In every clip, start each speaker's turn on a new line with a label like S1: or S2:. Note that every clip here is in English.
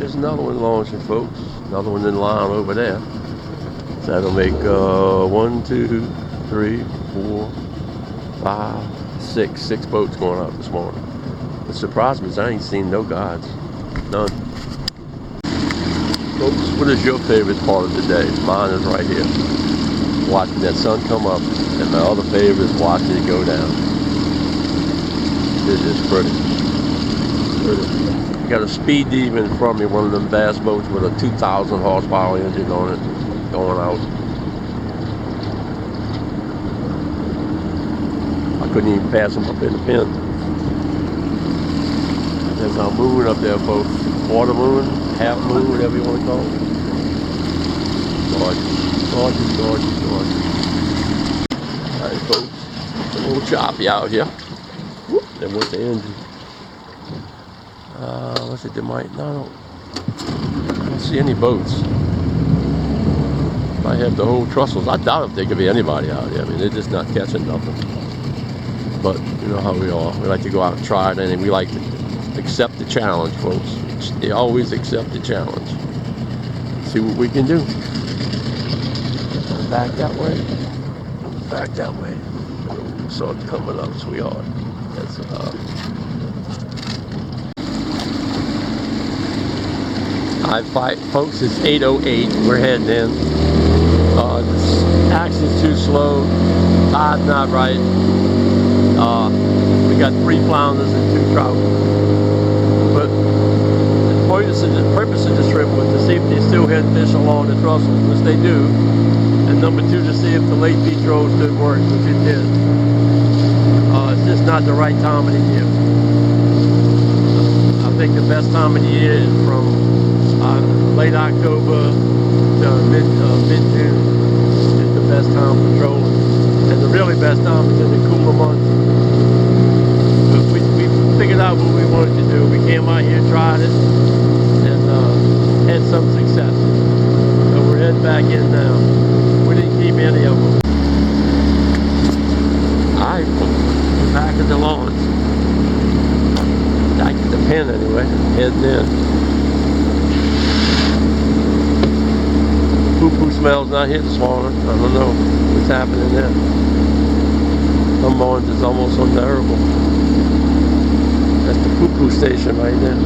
S1: There's another one launching, folks. Another one in line over there. So that'll make 1, 2, 3, 4, 5, 6. 6 boats going out this morning. What surprised me is I ain't seen no guides. None. Folks, what is your favorite part of the day? Mine is right here. Watching that sun come up, and my other favorite is watching it go down. It's just pretty. Pretty. Got a speed demon from me, one of them bass boats with a 2,000 horsepower engine on it, going out. I couldn't even pass him up in the pin. There's our moon up there, folks. Quarter moon, half moon, whatever you want to call it. Gorgeous, gorgeous, gorgeous, gorgeous. Alright, folks. It's a little choppy out here. Whoop, there went the engine. What's it? There might not. I don't see any boats. Might have the whole Trestles. I doubt if there could be anybody out here. I mean, they're just not catching nothing. But you know how we are. We like to go out and try it, and we like to accept the challenge, folks. They always accept the challenge. See what we can do. Back that way. Back that way. Saw it coming up, sweetheart. That's High five, folks. It's 8:08. We're heading in. This action's too slow. Tide's not right. We got 3 flounders and 2 trout. But the purpose of this trip was to see if they still had fish along the Trestles, which they do. And number 2, to see if the late beach road still works, which it did. It's just not the right time of the year. I think the best time of the year is from late October to mid-June is the best time for trolling. And the really best time is in the cooler months. But we figured out what we wanted to do. We came out here, tried it, and had some success. So we're heading back in now. We didn't keep any of them. Alright, we're back at the launch. Back at the pen anyway, heading in. Poo-poo smell's not here this morning. I don't know what's happening there. Some mornings it's almost unbearable. That's the poo-poo station right there.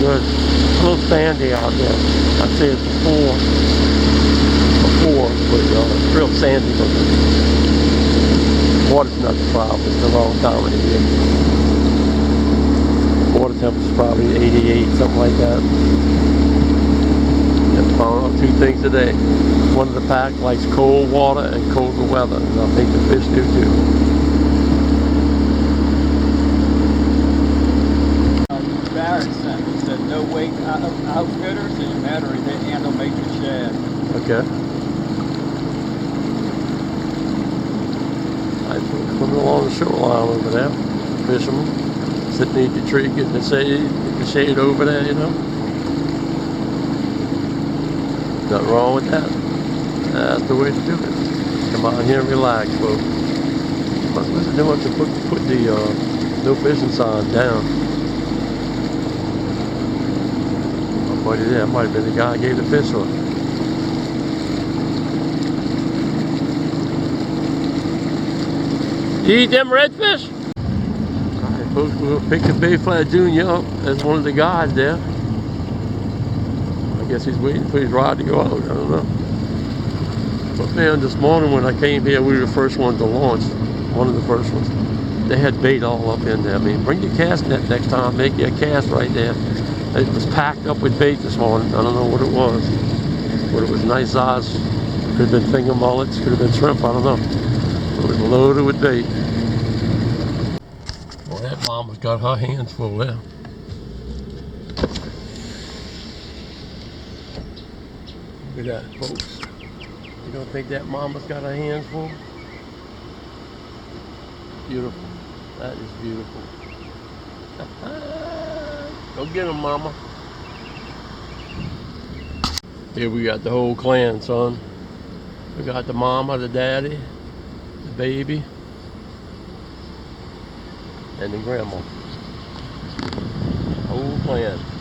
S1: Good. A little sandy out there. I'd say it's a 4, but it's real sandy looking. Water's not the problem. It's the wrong time of the year. Water temperature's probably 88, something like that. And found out 2 things today. One of the pack likes cold water and colder weather, and I think the fish do too.
S2: No weight outfitters, doesn't matter if they handle making shad.
S1: Okay. I put along the shoreline over there, fishermen sitting beneath the tree, getting the shade over there, you know. Nothing wrong with that. That's the way to do it. Come out here and relax, folks. But they want to put the no fishing sign down. Buddy, that might have been the guy who gave the fish hook. You eat them redfish? Alright, folks, we'll pick the Bay Flat Junior up as one of the guys there. I guess he's waiting for his rod to go out. I don't know. But man, this morning when I came here, we were the first one to launch. One of the first ones. They had bait all up in there. I mean, bring your cast net next time. Make your cast right there. It was packed up with bait this morning. I don't know what it was. But it was nice size. Could have been finger mullets, could have been shrimp, I don't know. But it was loaded with bait. Boy, that mama's got her hands full there. Look at that, folks. You don't think that mama's got her hands full? Beautiful. That is beautiful. Go get him, mama. Here we got the whole clan, son. We got the mama, the daddy, the baby, and the grandma. Whole clan.